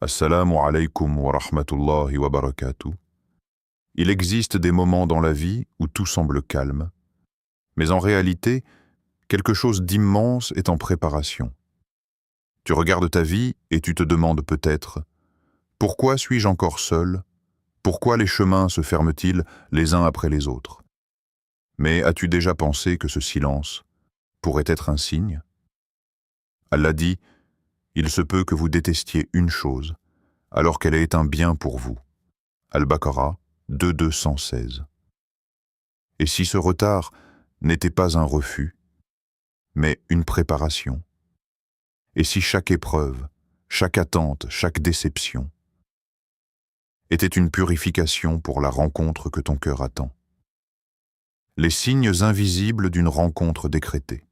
Assalamu alaikum wa rahmatullahi wa barakatuh. Il existe des moments dans la vie où tout semble calme, mais en réalité, quelque chose d'immense est en préparation. Tu regardes ta vie et tu te demandes peut-être « Pourquoi suis-je encore seul ? Pourquoi les chemins se ferment-ils les uns après les autres ?» Mais as-tu déjà pensé que ce silence pourrait être un signe ? Allah dit « Il se peut que vous détestiez une chose, alors qu'elle est un bien pour vous. » Al-Baqarah 2:216. Et si ce retard n'était pas un refus, mais une préparation? Et si chaque épreuve, chaque attente, chaque déception était une purification pour la rencontre que ton cœur attend? Les signes invisibles d'une rencontre décrétée.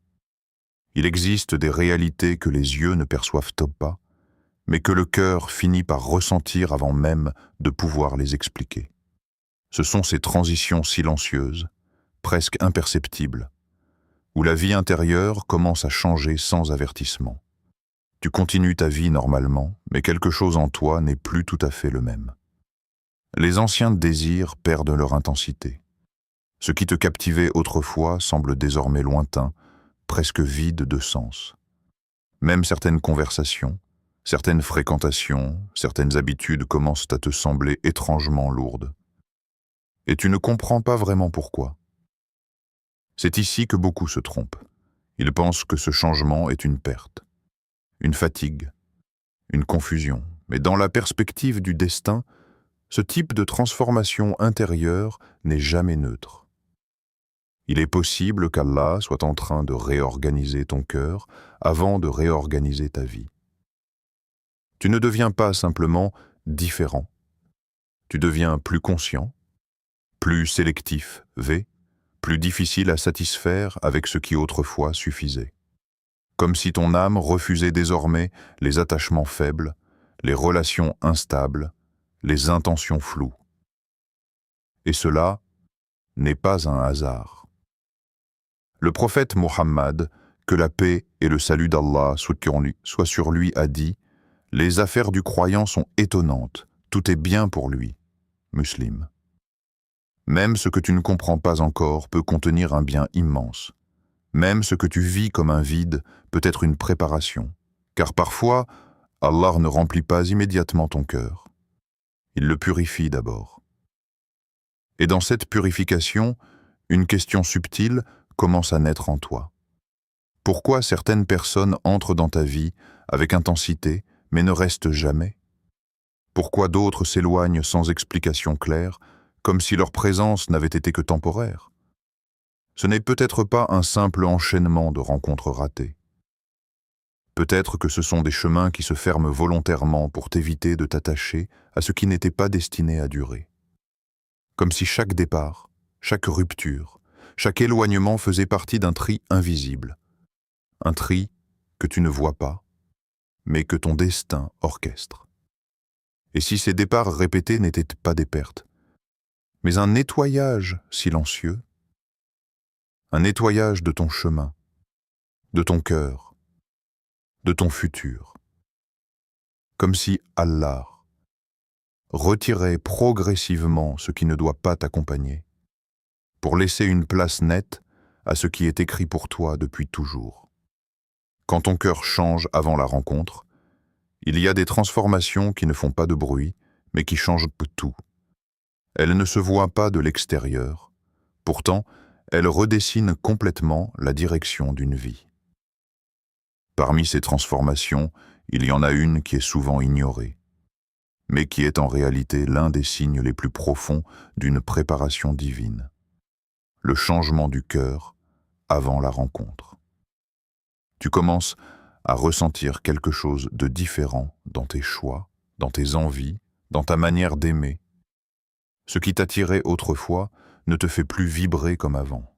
Il existe des réalités que les yeux ne perçoivent pas, mais que le cœur finit par ressentir avant même de pouvoir les expliquer. Ce sont ces transitions silencieuses, presque imperceptibles, où la vie intérieure commence à changer sans avertissement. Tu continues ta vie normalement, mais quelque chose en toi n'est plus tout à fait le même. Les anciens désirs perdent leur intensité. Ce qui te captivait autrefois semble désormais lointain, presque vide de sens. Même certaines conversations, certaines fréquentations, certaines habitudes commencent à te sembler étrangement lourdes. Et tu ne comprends pas vraiment pourquoi. C'est ici que beaucoup se trompent. Ils pensent que ce changement est une perte, une fatigue, une confusion. Mais dans la perspective du destin, ce type de transformation intérieure n'est jamais neutre. Il est possible qu'Allah soit en train de réorganiser ton cœur avant de réorganiser ta vie. Tu ne deviens pas simplement différent. Tu deviens plus conscient, plus sélectif, plus difficile à satisfaire avec ce qui autrefois suffisait. Comme si ton âme refusait désormais les attachements faibles, les relations instables, les intentions floues. Et cela n'est pas un hasard. Le prophète Mohammed, que la paix et le salut d'Allah soient sur lui, a dit « Les affaires du croyant sont étonnantes, tout est bien pour lui. » Muslim. Même ce que tu ne comprends pas encore peut contenir un bien immense. Même ce que tu vis comme un vide peut être une préparation, car parfois, Allah ne remplit pas immédiatement ton cœur. Il le purifie d'abord. Et dans cette purification, une question subtile commence à naître en toi. Pourquoi certaines personnes entrent dans ta vie avec intensité, mais ne restent jamais? Pourquoi d'autres s'éloignent sans explication claire, comme si leur présence n'avait été que temporaire? Ce n'est peut-être pas un simple enchaînement de rencontres ratées. Peut-être que ce sont des chemins qui se ferment volontairement pour t'éviter de t'attacher à ce qui n'était pas destiné à durer. Comme si chaque départ, chaque rupture, chaque éloignement faisait partie d'un tri invisible. Un tri que tu ne vois pas, mais que ton destin orchestre. Et si ces départs répétés n'étaient pas des pertes, mais un nettoyage silencieux, un nettoyage de ton chemin, de ton cœur, de ton futur. Comme si Allah retirait progressivement ce qui ne doit pas t'accompagner, pour laisser une place nette à ce qui est écrit pour toi depuis toujours. Quand ton cœur change avant la rencontre, il y a des transformations qui ne font pas de bruit, mais qui changent tout. Elles ne se voient pas de l'extérieur. Pourtant, elles redessinent complètement la direction d'une vie. Parmi ces transformations, il y en a une qui est souvent ignorée, mais qui est en réalité l'un des signes les plus profonds d'une préparation divine. Le changement du cœur avant la rencontre. Tu commences à ressentir quelque chose de différent dans tes choix, dans tes envies, dans ta manière d'aimer. Ce qui t'attirait autrefois ne te fait plus vibrer comme avant.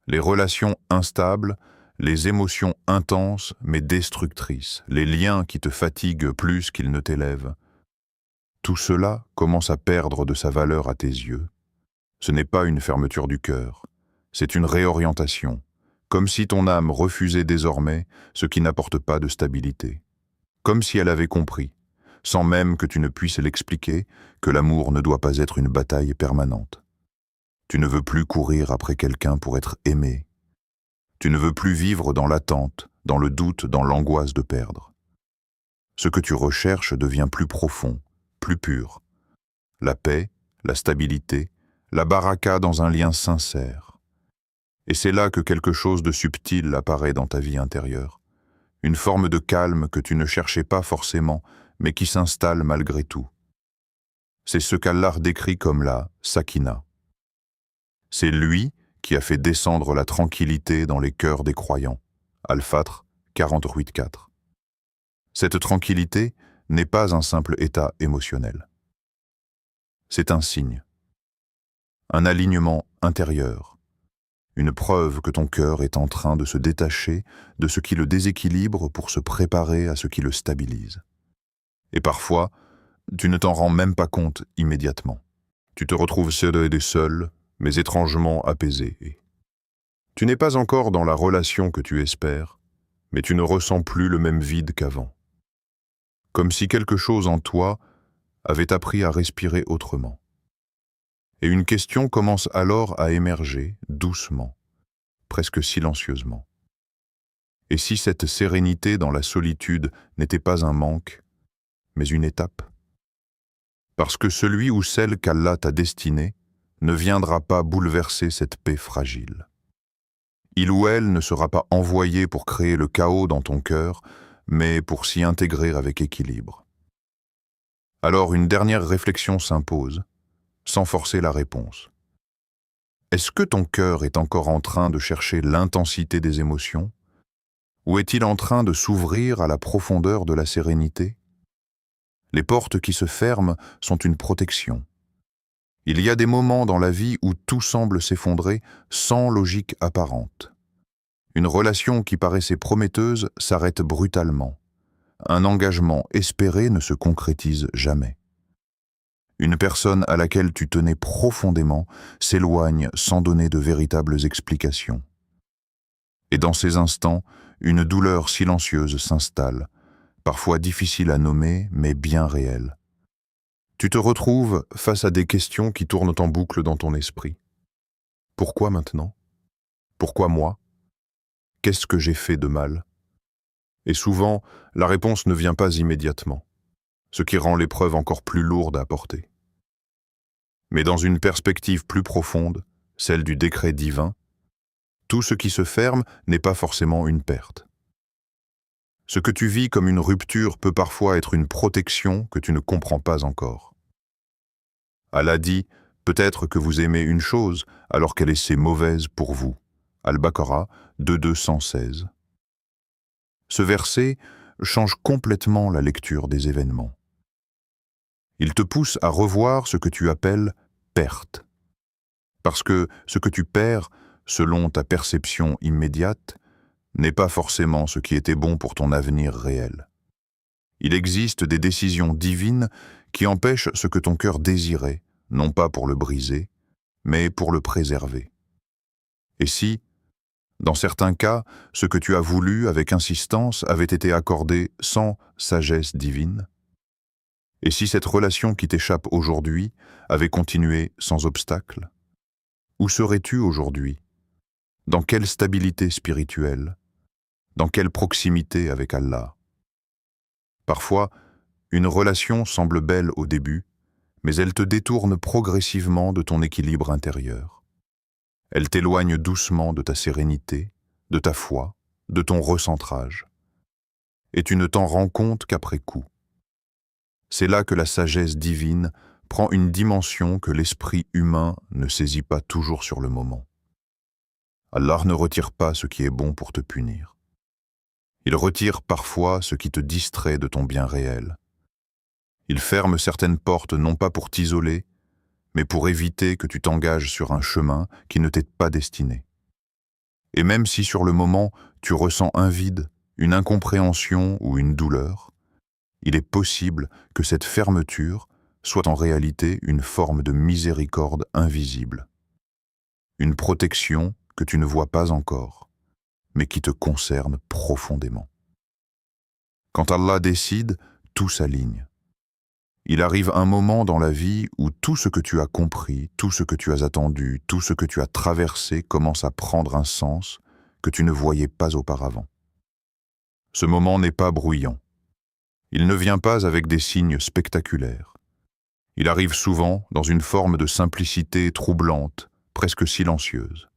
Les relations instables, les émotions intenses mais destructrices, les liens qui te fatiguent plus qu'ils ne t'élèvent, tout cela commence à perdre de sa valeur à tes yeux. Ce n'est pas une fermeture du cœur, c'est une réorientation, comme si ton âme refusait désormais ce qui n'apporte pas de stabilité. Comme si elle avait compris, sans même que tu ne puisses l'expliquer, que l'amour ne doit pas être une bataille permanente. Tu ne veux plus courir après quelqu'un pour être aimé. Tu ne veux plus vivre dans l'attente, dans le doute, dans l'angoisse de perdre. Ce que tu recherches devient plus profond, plus pur. La paix, la stabilité, la baraka dans un lien sincère. Et c'est là que quelque chose de subtil apparaît dans ta vie intérieure. Une forme de calme que tu ne cherchais pas forcément, mais qui s'installe malgré tout. C'est ce qu'Allah décrit comme la sakina. C'est lui qui a fait descendre la tranquillité dans les cœurs des croyants. Al-Fatr 48.4. Cette tranquillité n'est pas un simple état émotionnel. C'est un signe, un alignement intérieur, une preuve que ton cœur est en train de se détacher de ce qui le déséquilibre pour se préparer à ce qui le stabilise. Et parfois, tu ne t'en rends même pas compte immédiatement. Tu te retrouves seul, mais étrangement apaisé. Tu n'es pas encore dans la relation que tu espères, mais tu ne ressens plus le même vide qu'avant. Comme si quelque chose en toi avait appris à respirer autrement. Et une question commence alors à émerger doucement, presque silencieusement. Et si cette sérénité dans la solitude n'était pas un manque, mais une étape? Parce que celui ou celle qu'Allah t'a destiné ne viendra pas bouleverser cette paix fragile. Il ou elle ne sera pas envoyé pour créer le chaos dans ton cœur, mais pour s'y intégrer avec équilibre. Alors une dernière réflexion s'impose, sans forcer la réponse. Est-ce que ton cœur est encore en train de chercher l'intensité des émotions? Ou est-il en train de s'ouvrir à la profondeur de la sérénité? Les portes qui se ferment sont une protection. Il y a des moments dans la vie où tout semble s'effondrer sans logique apparente. Une relation qui paraissait prometteuse s'arrête brutalement. Un engagement espéré ne se concrétise jamais. Une personne à laquelle tu tenais profondément s'éloigne sans donner de véritables explications. Et dans ces instants, une douleur silencieuse s'installe, parfois difficile à nommer, mais bien réelle. Tu te retrouves face à des questions qui tournent en boucle dans ton esprit. Pourquoi maintenant? Pourquoi moi? Qu'est-ce que j'ai fait de mal? Et souvent, la réponse ne vient pas immédiatement, ce qui rend l'épreuve encore plus lourde à porter. Mais dans une perspective plus profonde, celle du décret divin, tout ce qui se ferme n'est pas forcément une perte. Ce que tu vis comme une rupture peut parfois être une protection que tu ne comprends pas encore. Allah dit, peut-être que vous aimez une chose alors qu'elle est si mauvaise pour vous. Al-Baqarah 2.216. Ce verset change complètement la lecture des événements. Il te pousse à revoir ce que tu appelles perte. Parce que ce que tu perds, selon ta perception immédiate, n'est pas forcément ce qui était bon pour ton avenir réel. Il existe des décisions divines qui empêchent ce que ton cœur désirait, non pas pour le briser, mais pour le préserver. Et si, dans certains cas, ce que tu as voulu avec insistance avait été accordé sans sagesse divine? Et si cette relation qui t'échappe aujourd'hui avait continué sans obstacle? Où serais-tu aujourd'hui? Dans quelle stabilité spirituelle? Dans quelle proximité avec Allah? Parfois, une relation semble belle au début, mais elle te détourne progressivement de ton équilibre intérieur. Elle t'éloigne doucement de ta sérénité, de ta foi, de ton recentrage. Et tu ne t'en rends compte qu'après coup. C'est là que la sagesse divine prend une dimension que l'esprit humain ne saisit pas toujours sur le moment. Allah ne retire pas ce qui est bon pour te punir. Il retire parfois ce qui te distrait de ton bien réel. Il ferme certaines portes non pas pour t'isoler, mais pour éviter que tu t'engages sur un chemin qui ne t'est pas destiné. Et même si sur le moment tu ressens un vide, une incompréhension ou une douleur, il est possible que cette fermeture soit en réalité une forme de miséricorde invisible. Une protection que tu ne vois pas encore, mais qui te concerne profondément. Quand Allah décide, tout s'aligne. Il arrive un moment dans la vie où tout ce que tu as compris, tout ce que tu as attendu, tout ce que tu as traversé commence à prendre un sens que tu ne voyais pas auparavant. Ce moment n'est pas bruyant. Il ne vient pas avec des signes spectaculaires. Il arrive souvent dans une forme de simplicité troublante, presque silencieuse.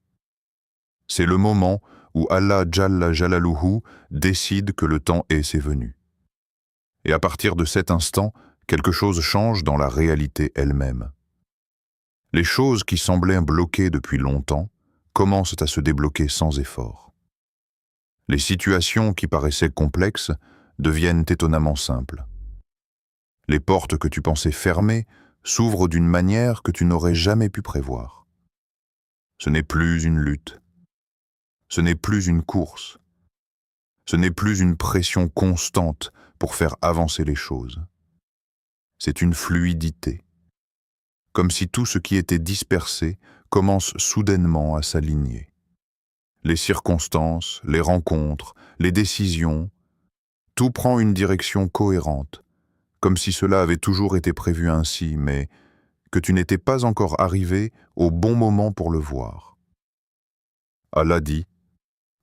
C'est le moment où Allah Jalla Jalaluhu décide que le temps est c'est venu. Et à partir de cet instant, quelque chose change dans la réalité elle-même. Les choses qui semblaient bloquées depuis longtemps commencent à se débloquer sans effort. Les situations qui paraissaient complexes deviennent étonnamment simples. Les portes que tu pensais fermées s'ouvrent d'une manière que tu n'aurais jamais pu prévoir. Ce n'est plus une lutte. Ce n'est plus une course. Ce n'est plus une pression constante pour faire avancer les choses. C'est une fluidité. Comme si tout ce qui était dispersé commence soudainement à s'aligner. Les circonstances, les rencontres, les décisions, tout prend une direction cohérente, comme si cela avait toujours été prévu ainsi, mais que tu n'étais pas encore arrivé au bon moment pour le voir. Allah dit,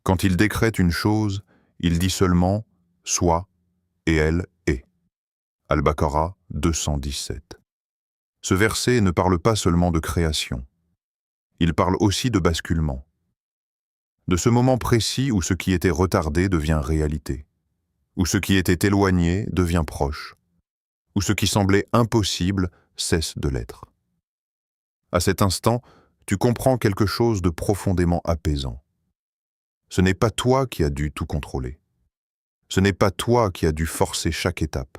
quand il décrète une chose, il dit seulement « soit » et elle est. Al-Baqarah 217. Ce verset ne parle pas seulement de création. Il parle aussi de basculement. De ce moment précis où ce qui était retardé devient réalité, où ce qui était éloigné devient proche, où ce qui semblait impossible cesse de l'être. À cet instant, tu comprends quelque chose de profondément apaisant. Ce n'est pas toi qui as dû tout contrôler. Ce n'est pas toi qui as dû forcer chaque étape.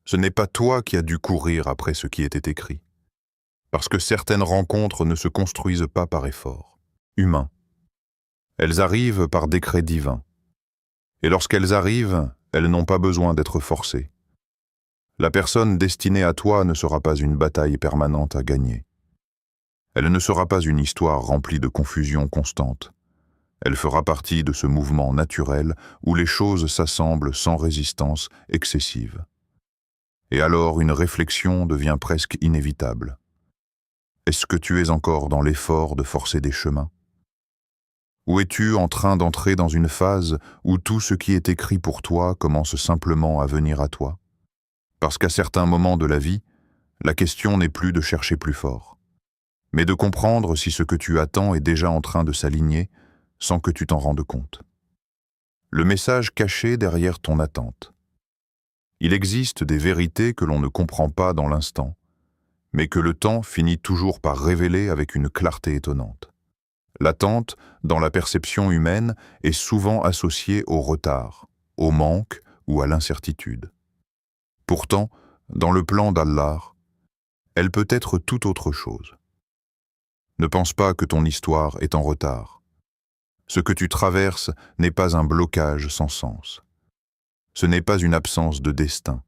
Ce n'est pas toi qui as dû courir après ce qui était écrit. Parce que certaines rencontres ne se construisent pas par effort humain. Elles arrivent par décret divin. Et lorsqu'elles arrivent, elles n'ont pas besoin d'être forcées. La personne destinée à toi ne sera pas une bataille permanente à gagner. Elle ne sera pas une histoire remplie de confusion constante. Elle fera partie de ce mouvement naturel où les choses s'assemblent sans résistance excessive. Et alors une réflexion devient presque inévitable. Est-ce que tu es encore dans l'effort de forcer des chemins? Ou es-tu en train d'entrer dans une phase où tout ce qui est écrit pour toi commence simplement à venir à toi? Parce qu'à certains moments de la vie, la question n'est plus de chercher plus fort, mais de comprendre si ce que tu attends est déjà en train de s'aligner sans que tu t'en rendes compte. Le message caché derrière ton attente. Il existe des vérités que l'on ne comprend pas dans l'instant, mais que le temps finit toujours par révéler avec une clarté étonnante. L'attente, dans la perception humaine, est souvent associée au retard, au manque ou à l'incertitude. Pourtant, dans le plan d'Allah, elle peut être tout autre chose. Ne pense pas que ton histoire est en retard. Ce que tu traverses n'est pas un blocage sans sens. Ce n'est pas une absence de destin.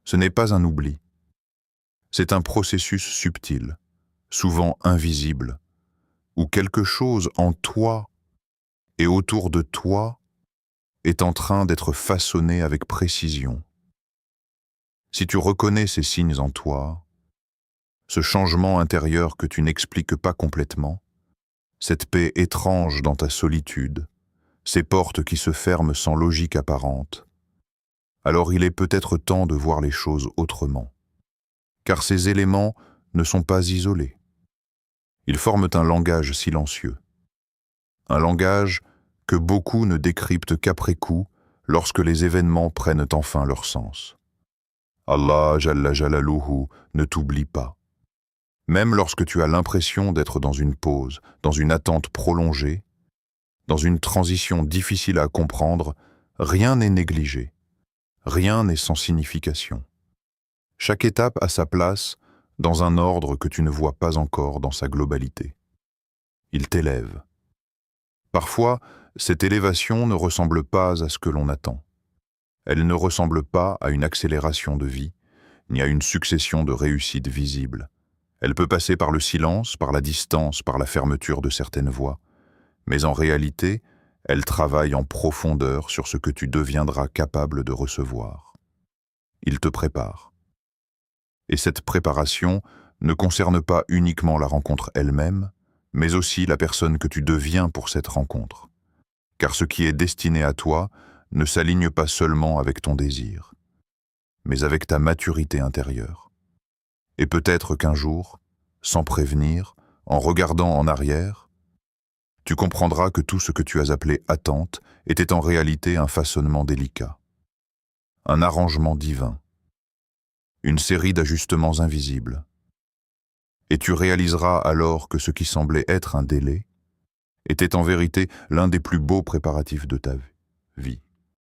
Ce n'est pas un oubli. C'est un processus subtil, souvent invisible, où quelque chose en toi et autour de toi est en train d'être façonné avec précision. Si tu reconnais ces signes en toi, ce changement intérieur que tu n'expliques pas complètement, cette paix étrange dans ta solitude, ces portes qui se ferment sans logique apparente, alors il est peut-être temps de voir les choses autrement. Car ces éléments ne sont pas isolés. Ils forment un langage silencieux. Un langage que beaucoup ne décryptent qu'après coup, lorsque les événements prennent enfin leur sens. Allah Jalla Jalaluhu ne t'oublie pas. Même lorsque tu as l'impression d'être dans une pause, dans une attente prolongée, dans une transition difficile à comprendre, rien n'est négligé, rien n'est sans signification. Chaque étape a sa place dans un ordre que tu ne vois pas encore dans sa globalité. Il t'élève. Parfois, cette élévation ne ressemble pas à ce que l'on attend. Elle ne ressemble pas à une accélération de vie, ni à une succession de réussites visibles. Elle peut passer par le silence, par la distance, par la fermeture de certaines voies, mais en réalité, elle travaille en profondeur sur ce que tu deviendras capable de recevoir. Il te prépare. Et cette préparation ne concerne pas uniquement la rencontre elle-même, mais aussi la personne que tu deviens pour cette rencontre. Car ce qui est destiné à toi ne s'aligne pas seulement avec ton désir, mais avec ta maturité intérieure. Et peut-être qu'un jour, sans prévenir, en regardant en arrière, tu comprendras que tout ce que tu as appelé attente était en réalité un façonnement délicat, un arrangement divin, une série d'ajustements invisibles. Et tu réaliseras alors que ce qui semblait être un délai était en vérité l'un des plus beaux préparatifs de ta vie.